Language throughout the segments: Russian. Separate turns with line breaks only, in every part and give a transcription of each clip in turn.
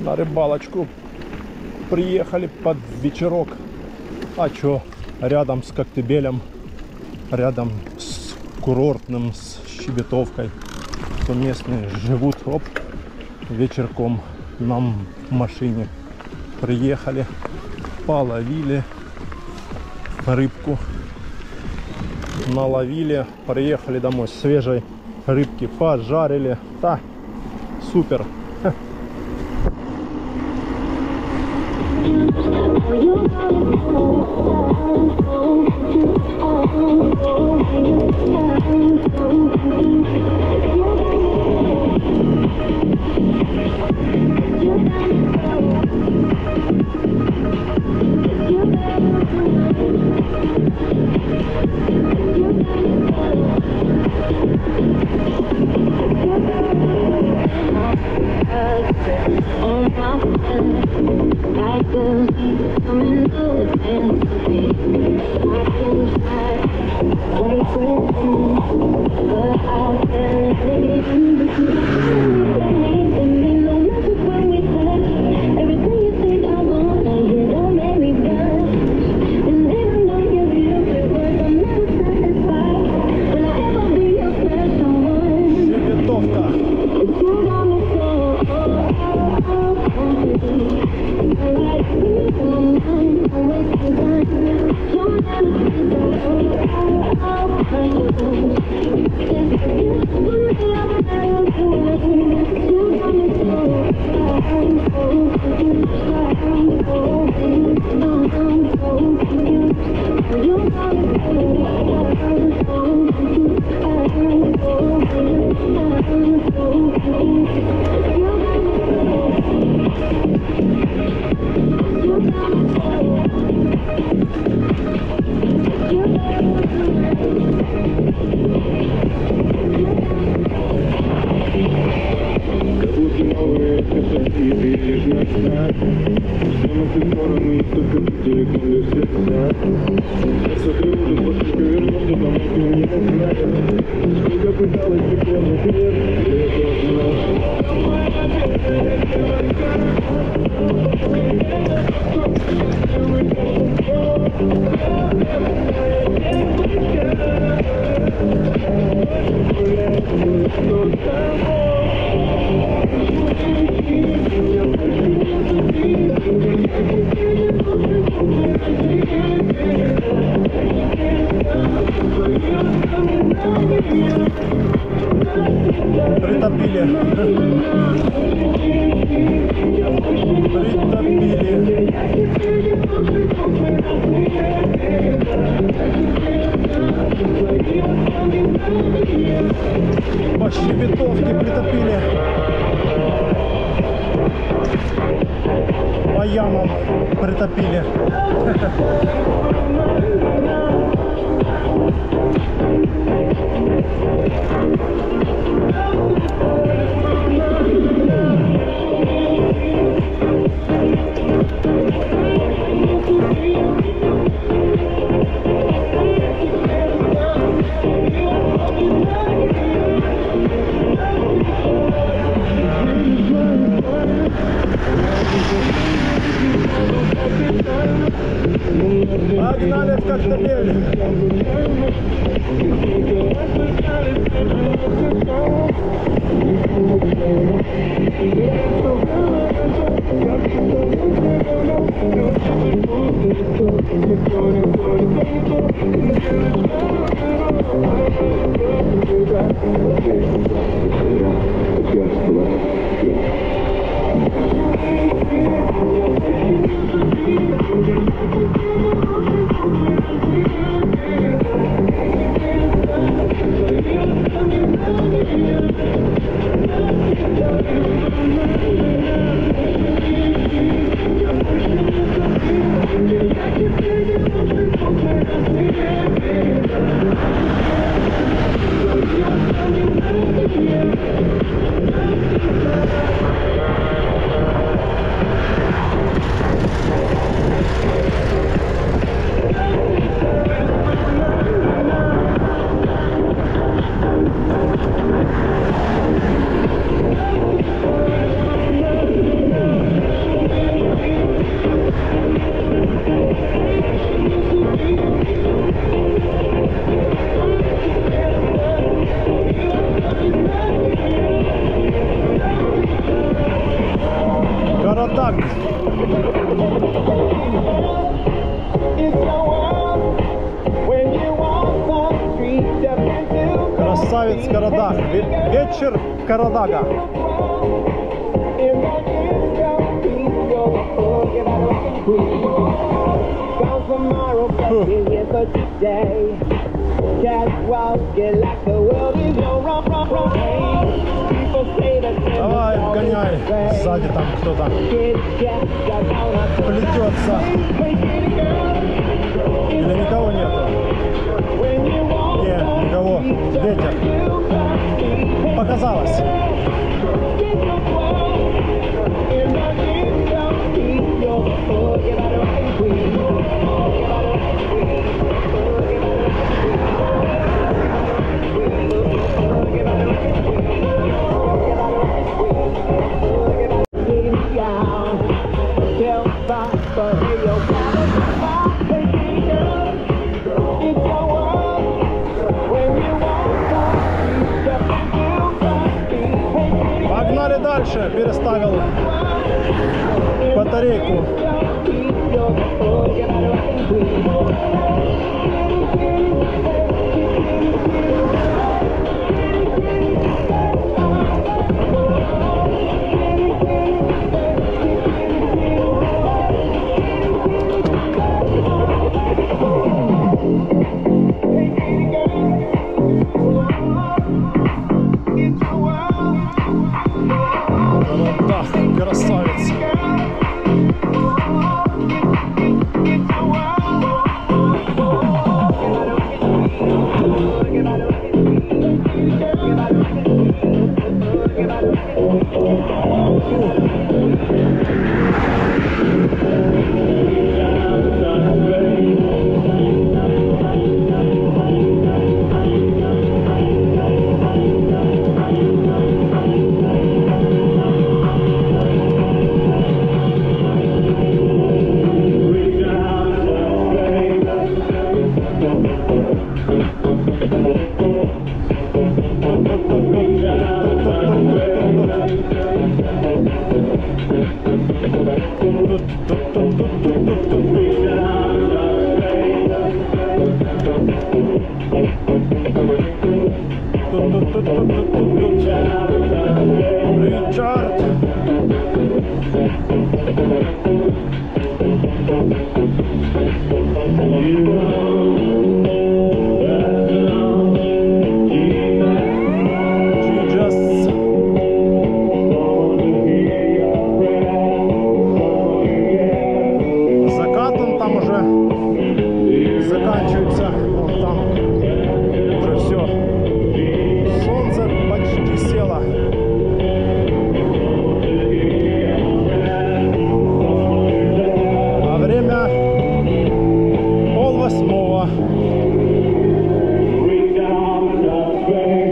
На рыбалочку приехали под вечерок. А чё, рядом с Коктебелем, рядом с курортным, с Щебетовкой, то местные живут. Оп, вечерком нам в машине приехали, половили рыбку, наловили, приехали домой, свежей рыбки пожарили. Да, супер. По Щебетовке притопили. По ямам притопили. Погнали в Коктебель. красавец Карадаг. Вечер Карадага. Давай, гоняй. Сзади там кто-то плетется. Или никого нету? Нет, никого. Ветер. Показалось. Погнали дальше. Переставил батарейку. Да, красавец. Ричард. Закат он там уже заканчивается. Вон там уже все. Солнце почти село. А время 7:30.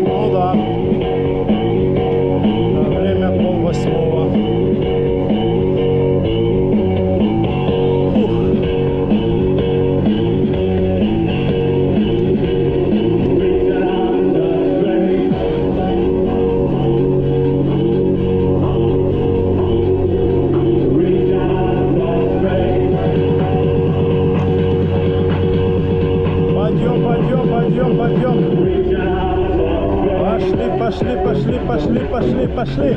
Ну да. Время 7:30. Пойдем. Пошли.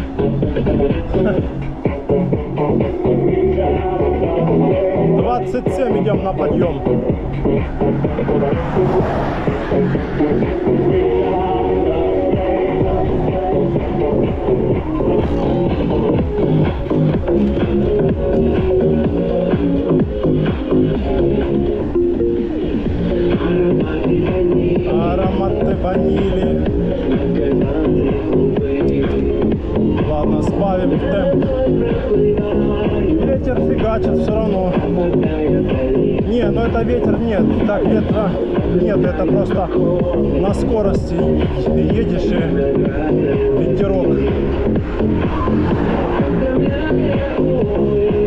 27 идем на подъем. Ароматы ванили. Ладно, сбавим темп. Ветер фигачит все равно. Не, ну это ветер нет. Так, ветра нет, это просто на скорости едешь и ветерок.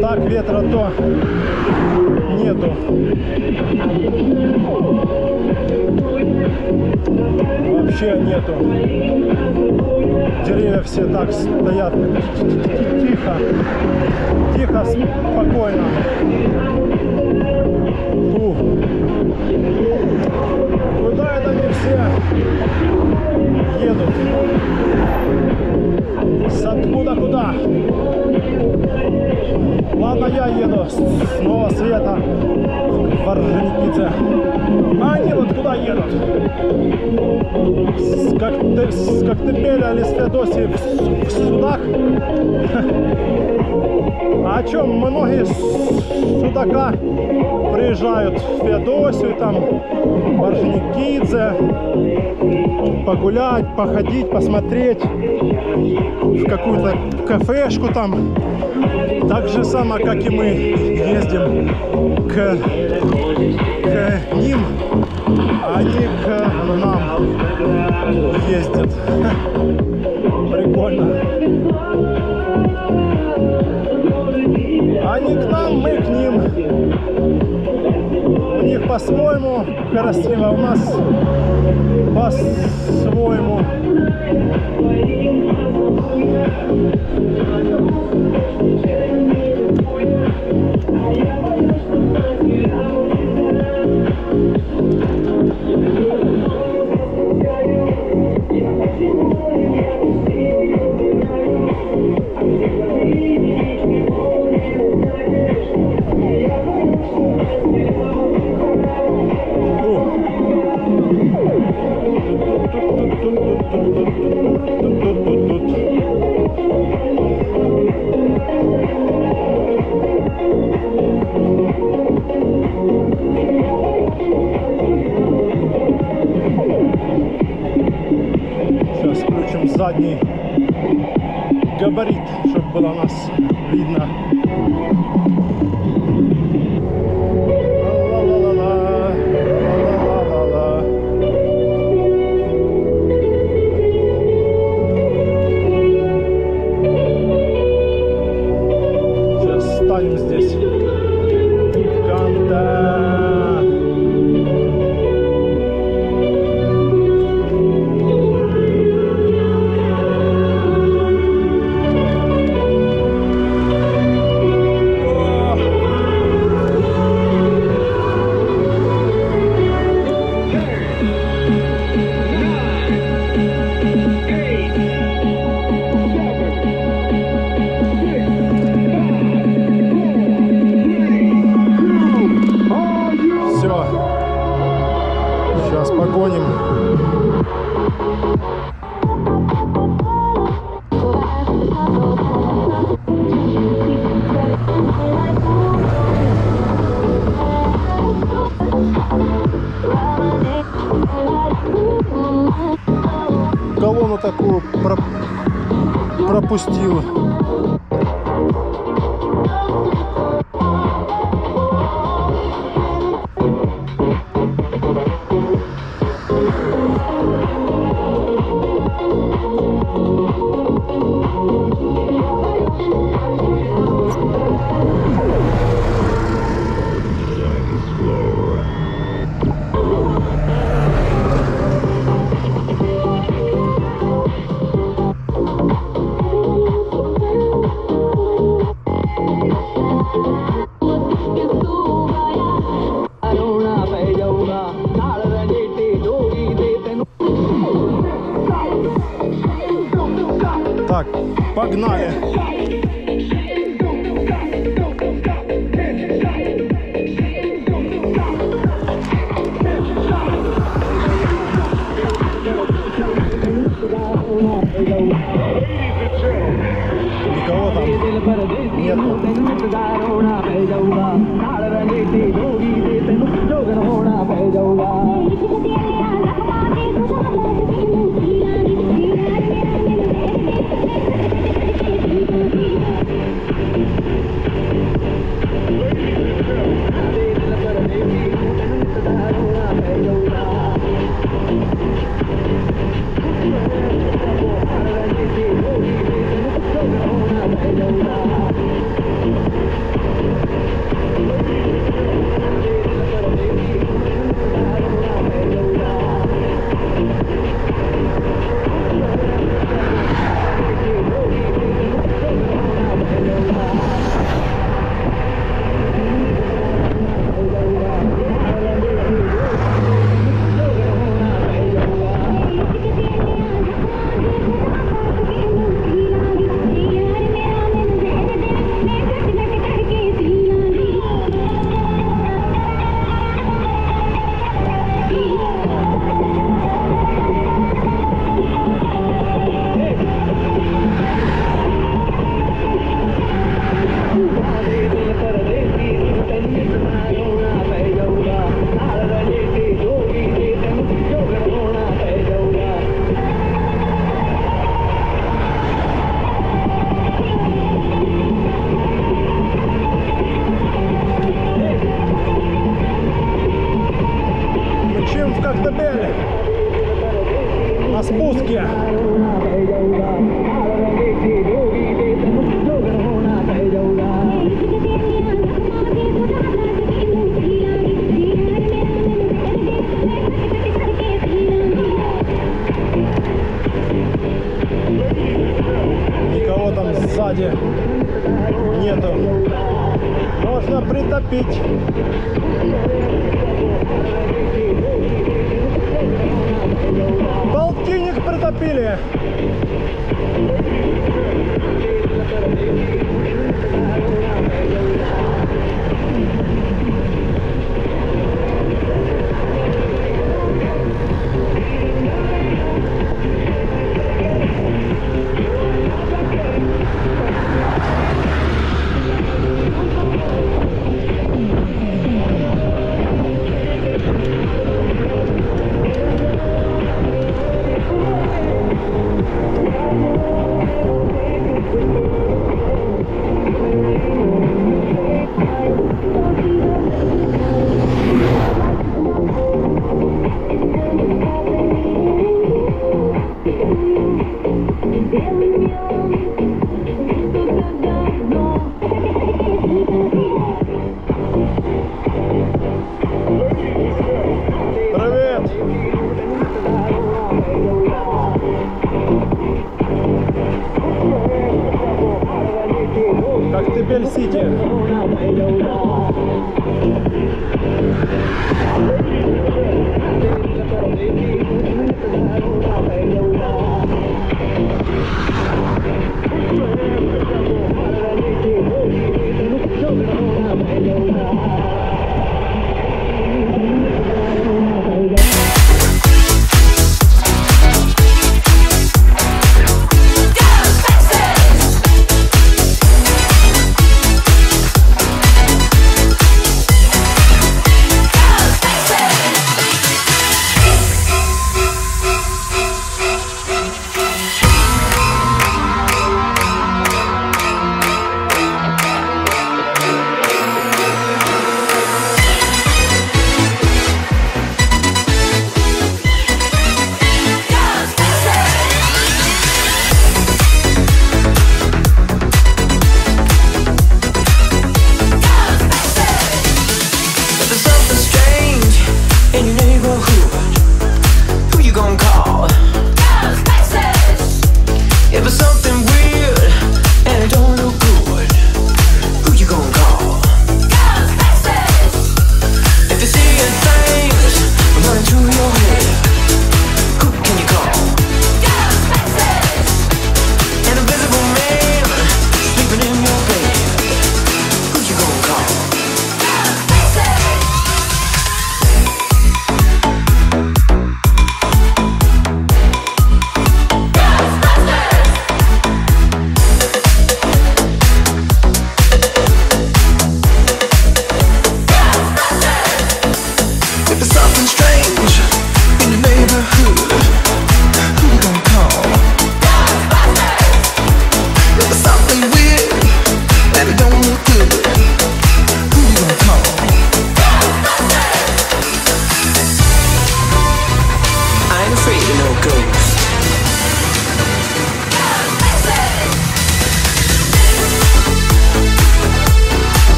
Так, ветра то нету. Вообще нету. Деревья все так стоят тихо, спокойно. Фу. Куда это не все? это в Орджоникидзе. А они вот куда едут? С Коктебеля или с Феодосии в Судак? А о чем многие судака приезжают в Феодосию, там, в Орджоникидзе, погулять, походить, посмотреть, в какую-то кафешку там. Так же самое, как и мы ездим к ним, а они к нам ездят. Прикольно. Они к нам, мы к ним. У них по-своему красиво, у нас по-своему. Сейчас включим задний габарит, чтобы было нас видно. Сейчас ставим здесь контакт. Сейчас погоним. Колонну такую пропустил. Так, погнали. Никого там нету. в Коктебеле на спуске. Никого там сзади нету. Можно притопить. Полтинник притопили. Привет! Коктебель-Сити.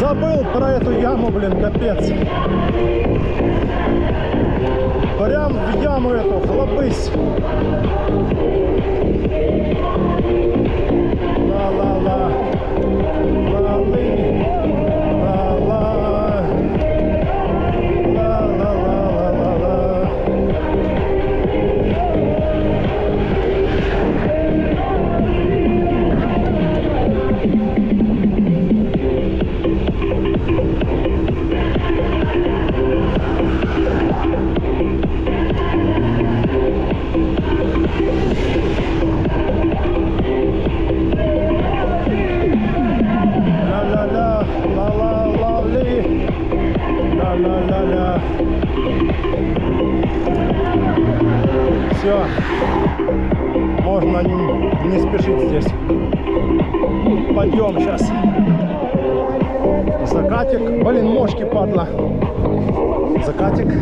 Забыл про эту яму, блин, капец. Прям в яму эту, хлопысь. Ла-ла-ла. Ла-лы. Ла-ла. Ла-ла-ла-ла-ла-ла. Все, можно не спешить здесь. Подъем сейчас. Закатик. Блин, мошки, падла. Закатик.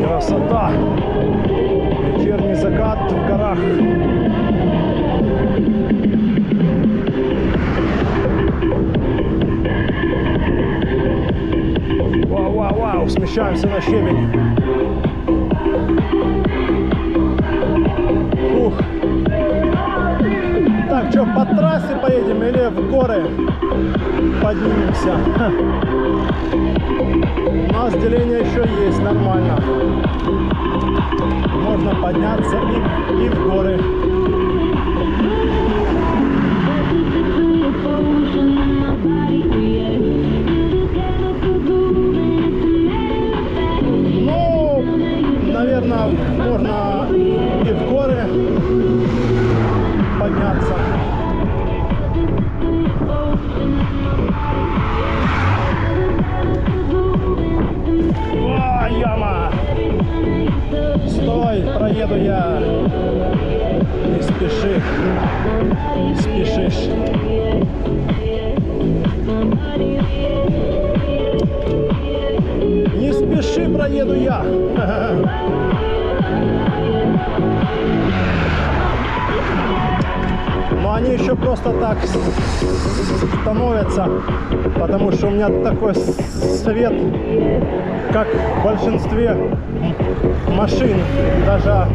Красота! Вечерний закат в горах. Вау-вау-вау! Смещаемся на щебень. Ух! Так, что, по трассе поедем или в горы поднимемся? У нас деление еще есть, нормально. Можно подняться и в горы. Ну, наверное, можно и в горы подняться. О, яма! Стой, проеду я. Не спеши. Спешишь. Не спеши, проеду я. Но они еще просто так становятся, потому что у меня такой свет, как в большинстве машин, даже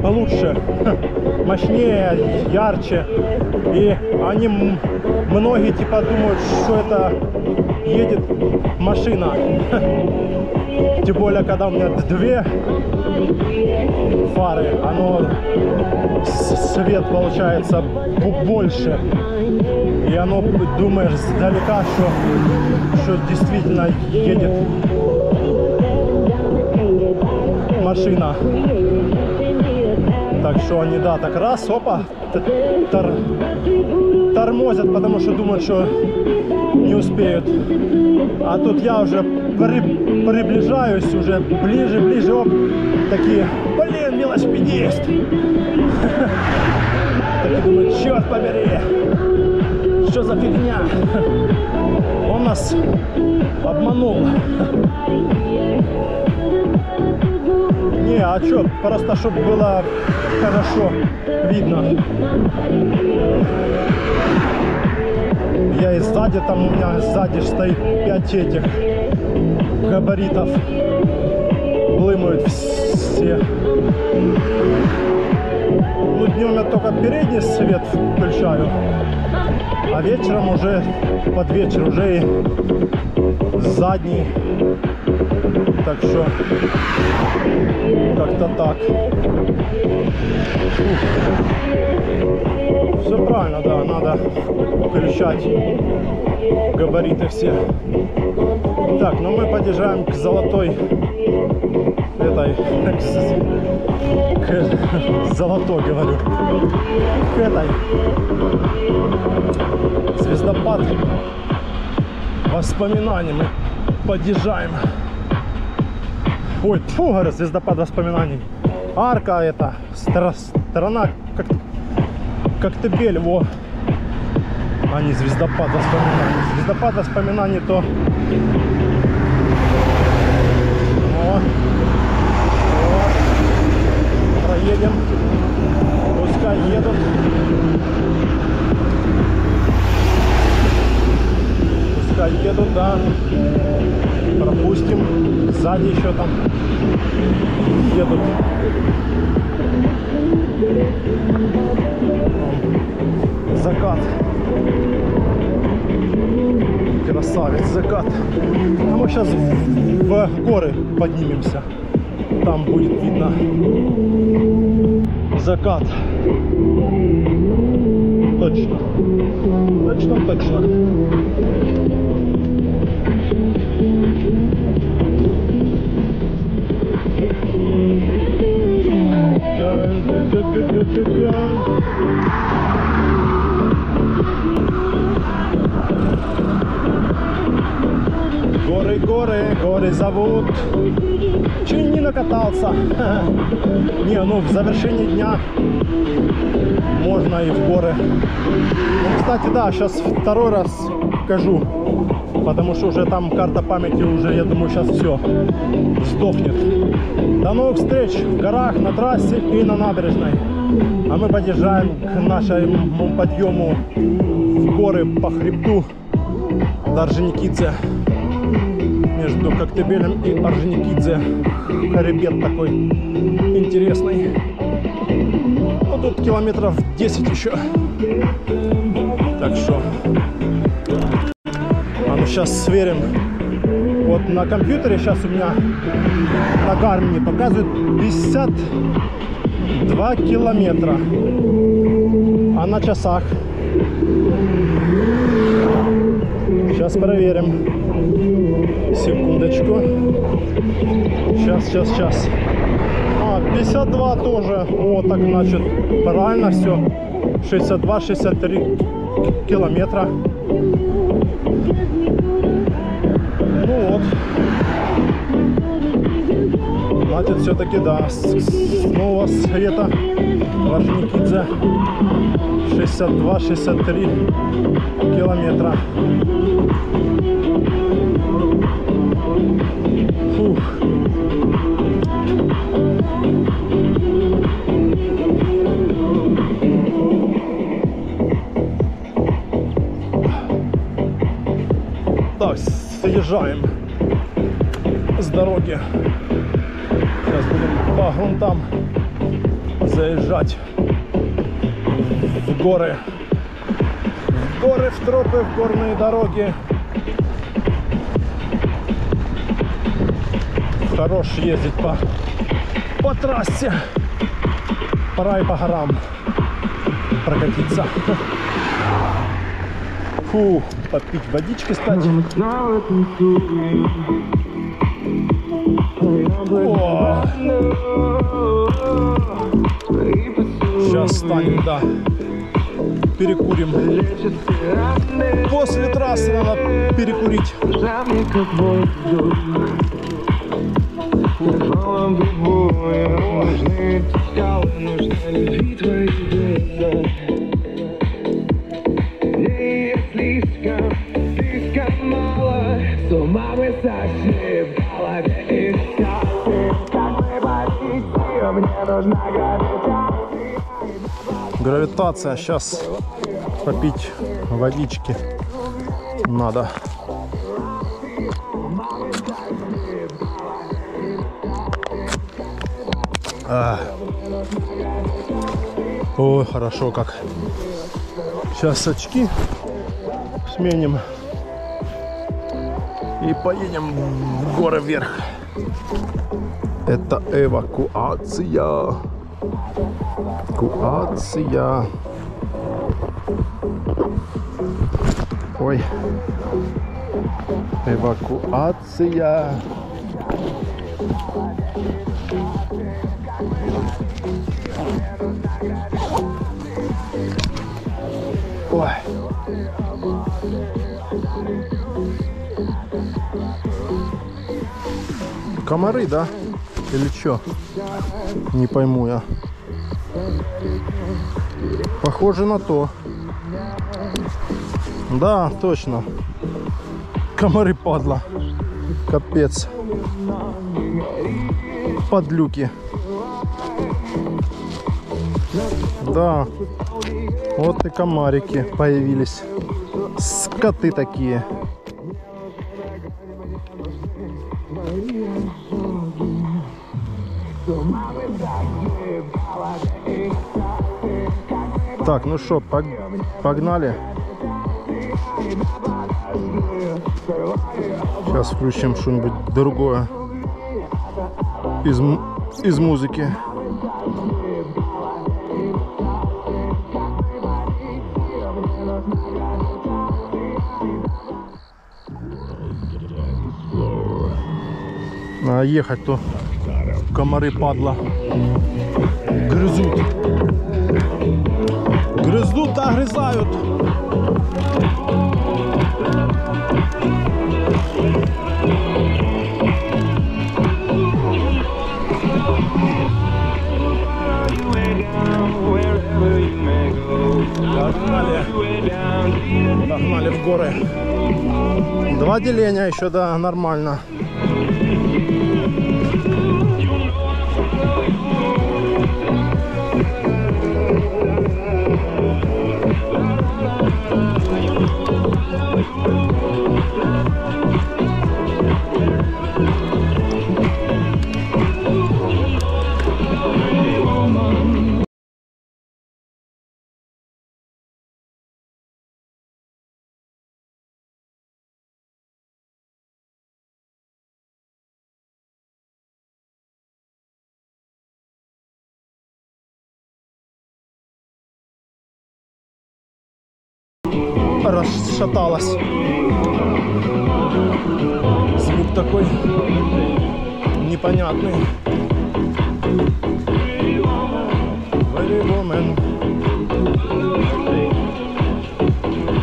лучше, мощнее, ярче. И они, многие типа думают, что это едет машина. Тем более, когда у меня две фары, оно свет получается больше. И оно думаешь сдалека, что действительно едет машина. Так что они, да, так раз, опа, тормозят, потому что думают, что не успеют. А тут я уже приближаюсь, уже ближе, оп, такие, блин, велосипедист. Такие думают, черт побери, Что за фигня? Он нас обманул. Не, а чё? Просто чтобы было хорошо видно. Я и сзади, там у меня сзади стоит 5 этих габаритов. Блымают все. Ну, днем я только передний свет включаю, а вечером уже, под вечер, уже и задний. Так что как-то так. Все правильно, да, надо включать габариты все. Так, ну мы подъезжаем к золотой этой, к золотой, говорю, к этой звездопад воспоминаний. Мы подъезжаем. Ой, фу, говорю, звездопад воспоминаний. Арка это, сторона, как Коктебель, во. А не звездопад воспоминаний. Звездопад воспоминаний то. Вот. Вот. Проедем. Пускай едут. Пускай едут, да. Пропустим. Сзади еще там едут. Закат. Красавец, закат. А мы сейчас в горы поднимемся. Там будет видно закат. Точно. Точно, точно. Горы, горы, горы зовут. Чуть не накатался. Не, ну в завершении дня можно и в горы. Ну, кстати, да, сейчас второй раз хожу, потому что уже там карта памяти уже, я думаю, сейчас все сдохнет. До новых встреч в горах, на трассе и на набережной. А мы подъезжаем к нашему подъему в горы по хребту до Орджоникидзе. Между Коктебелем и Орджоникидзе. Хребет такой интересный. Ну, тут километров 10 еще. Так что. А ну сейчас сверим. Вот на компьютере сейчас у меня на Гармине показывает 52 километра. А на часах. Сейчас проверим. Секундочку. Сейчас. А, 52 тоже. Вот так, значит, правильно все. 62-63 километра. Ну вот. Значит, все-таки да. Снова света в Орджоникидзе. 62-63 километра. Фух. Так, съезжаем с дороги. Сейчас будем по грунтам заезжать в горы. В горы, в тропы, в горные дороги. Хорош ездить по трассе. Пора и по горам прокатиться. Фу, попить водички стать. О! Сейчас станем, да. Перекурим. После трассы надо перекурить. Гравитация. Сейчас попить водички надо. Ой, хорошо как. Сейчас очки сменим и поедем в горы вверх. Это эвакуация. Эвакуация. Ой. Эвакуация. Ой. Комары, да? Или что? Не пойму я. Похоже на то. Да, точно. Комары, падла. Капец. Подлюки. Да. Вот и комарики появились. Скоты такие. Так, ну что, погнали. Сейчас включим что-нибудь другое из музыки. А ехать-то комары, падла, грызут. Грызут, огрызают. Погнали в горы. 2 деления еще, да, нормально. Расшаталась. Звук такой непонятный. Very woman.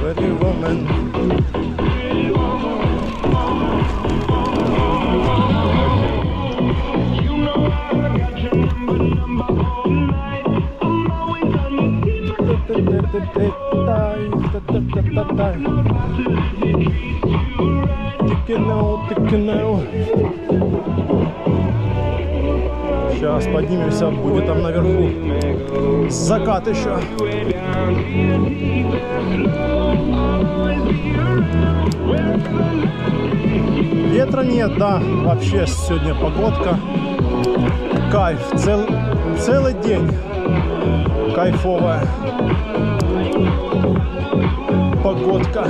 Very woman. Сейчас поднимемся, будет там наверху закат еще. Ветра нет, да, вообще сегодня погодка. Кайф, целый день кайфовая погодка.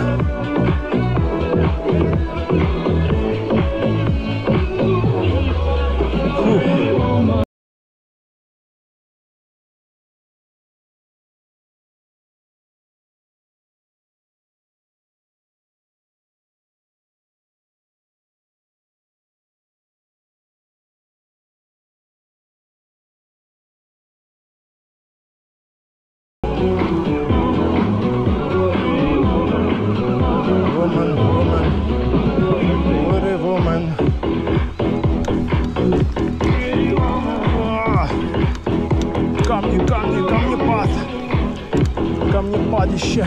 Камнепадище.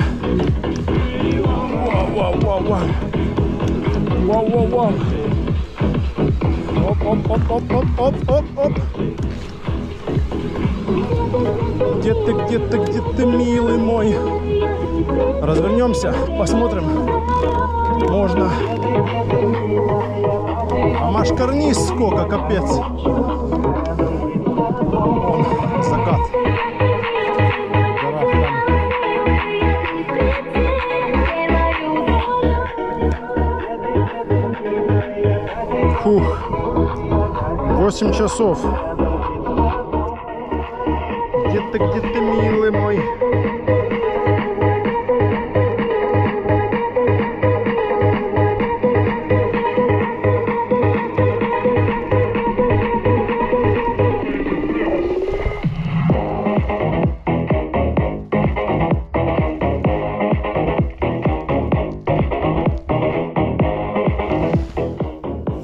Вау. Оп. где ты, милый мой? Развернемся, посмотрим. Можно. А машкарниз сколько, капец. Вон, закат. Гора там. Фух. 8 часов. Где ты, милый мой?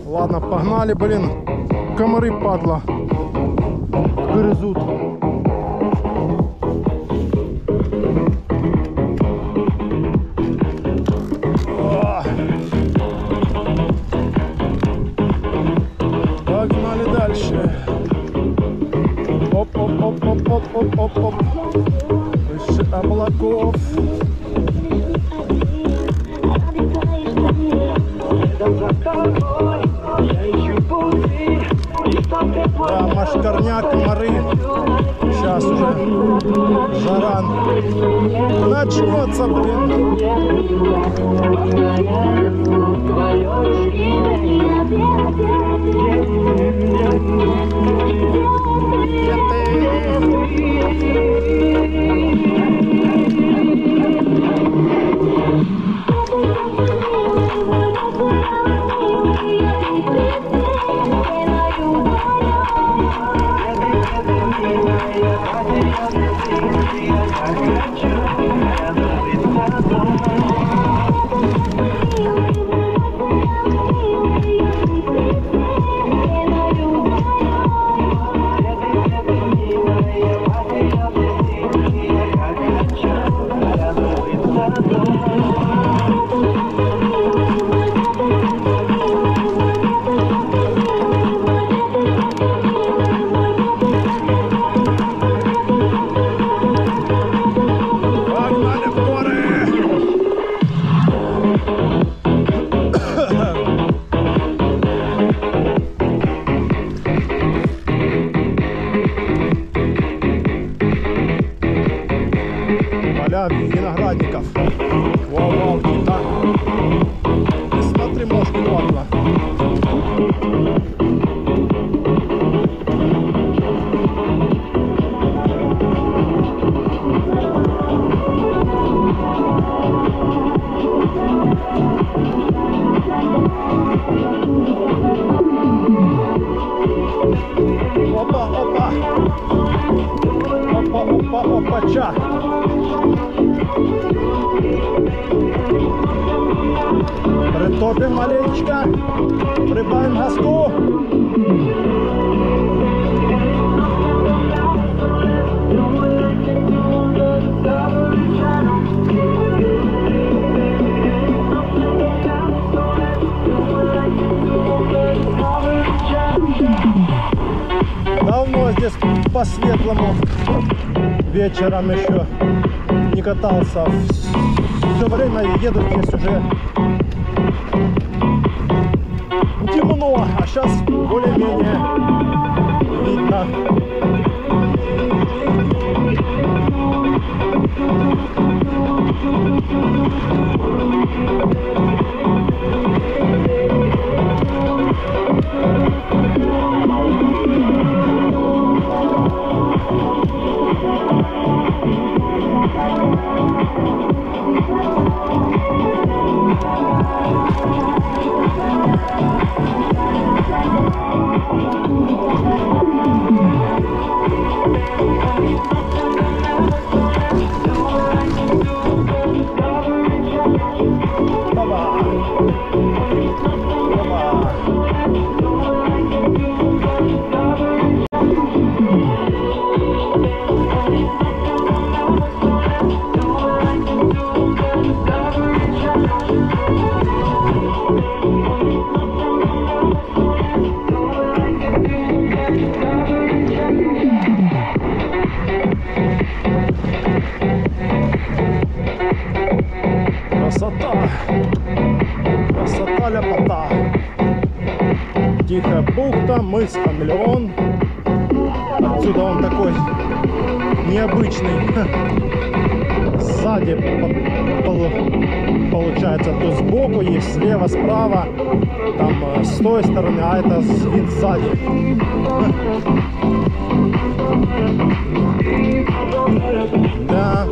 Ладно, погнали, блин. Комары, падла. Грызут. Погнали дальше. Оп. Выше облаков. Да, машкарня, комары. Сейчас уже жара начнется, блин. Виноградников. Вау, тихо. Не смотри, может, ладно. Опа-ча. Притопим маленечко, прибавим газку. Давно здесь по-светлому вечером еще не катался. Все время еду здесь уже темно, а сейчас более-менее видно. Красота, ляпота. Тихая бухта, мыс Хамелеон. Отсюда он такой необычный. Сзади получается то сбоку есть, слева, справа, там с той стороны, а это вид сзади. Да.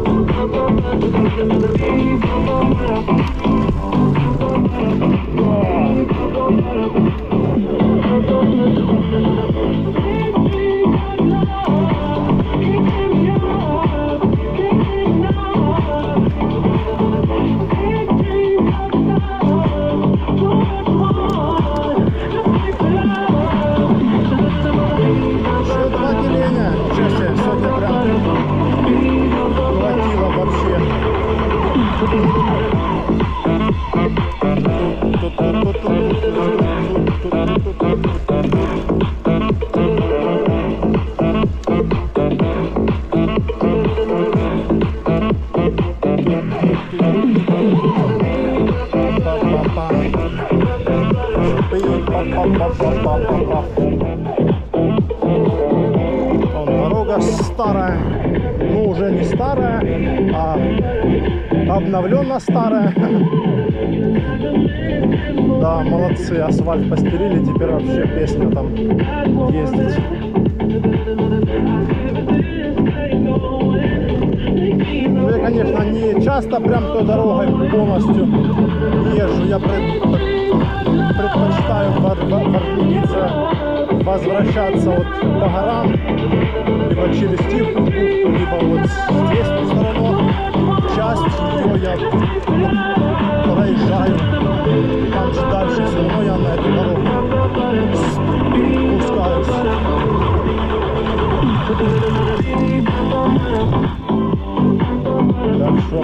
Дорога старая, ну уже не старая, а обновленно старая. Да, молодцы, асфальт постелили, теперь вообще песня там ездить. Ну, я, конечно, не часто прям той дорогой полностью езжу, я предпочитаю в Орджоникидзе возвращаться вот по горам, либо через Тихую бухту, либо вот здесь по сторону. Часть ее я проезжаю, там же дальше все равно я на эту дорогу спускаюсь. Так что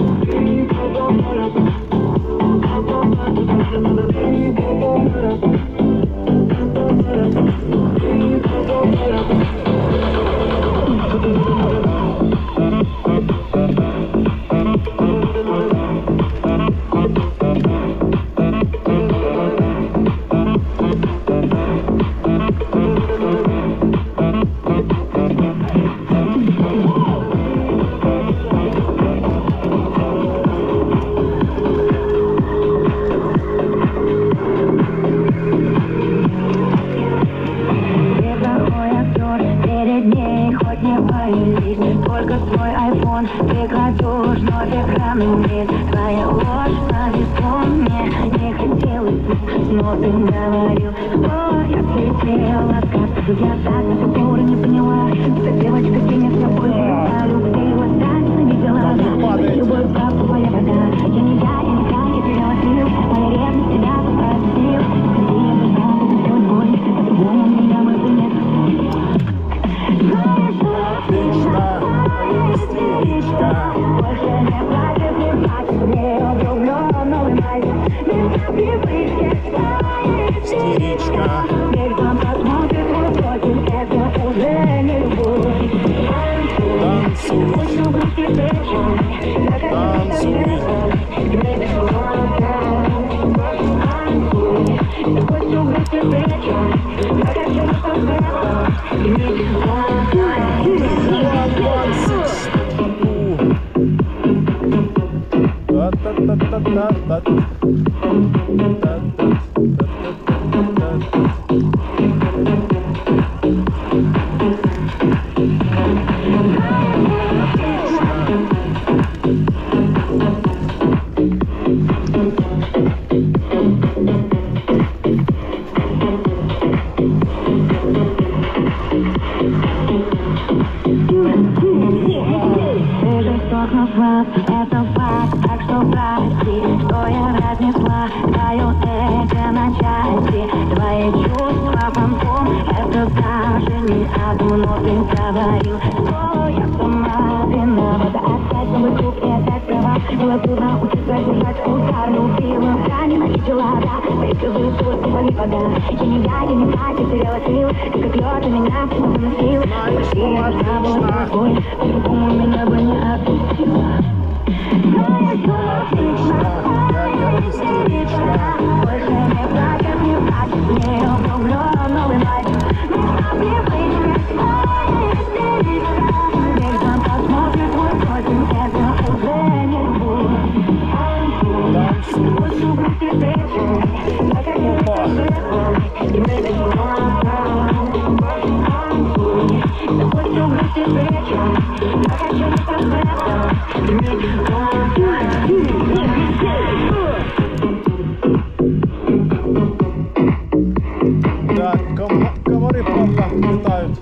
только свой айфон, ты крадешь, но экран умеет. Твоя ложь повезло мне, не хотелось, но ты говорил. О, я слетела с карты, я так до сих пор не поняла, что девочка тебя с собой взяла. Ты его так ненавидела, любовь как твоя вода. Я не теряла сил, моя ревность тебя попросил. Ты не нужна, ты все боль, по-другому меня больше нет.
Истеричка.
Это факт, так что прости, что я разнесла твое эго на части. Твои чувства фантом, это даже не одно, но ты говорил, что я сама виновата. Опять новый круг и опять права. Было трудно учиться держать удар, любила, я ненавидела, да. Приказываю суд, не боли вода. Я не плачу, теряла сил, ты как лед на меня все выносил. Почти я должна была тобой, по-другому меня бы не отпустила.
Отлично, я Истеричка.
Больше не плачет, не углублен новый лайк. Не истеричка. Весь дом посмотрит мой против, это уже не будет. Пусть убрать вечер, наконец-то светло. И мы без Пусть убрать вечер, наконец-то светло. И мы без
Да, комары правда летают.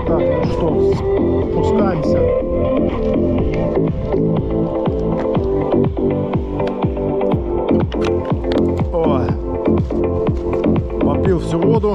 Так, ну что, спускаемся. О, попил всю воду.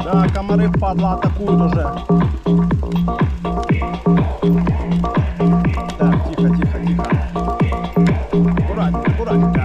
Да, комары, падла, атакуют уже. Так, тихо, тихо, тихо. Аккуратненько, аккуратненько.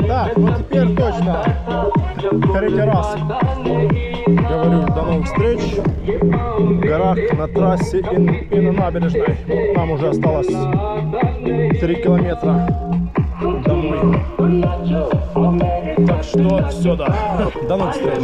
Так, вот теперь точно. Третий раз говорю, до новых встреч в горах, на трассе и на набережной. Вот там уже осталось 3 километра домой. Так что все, да. До новых встреч.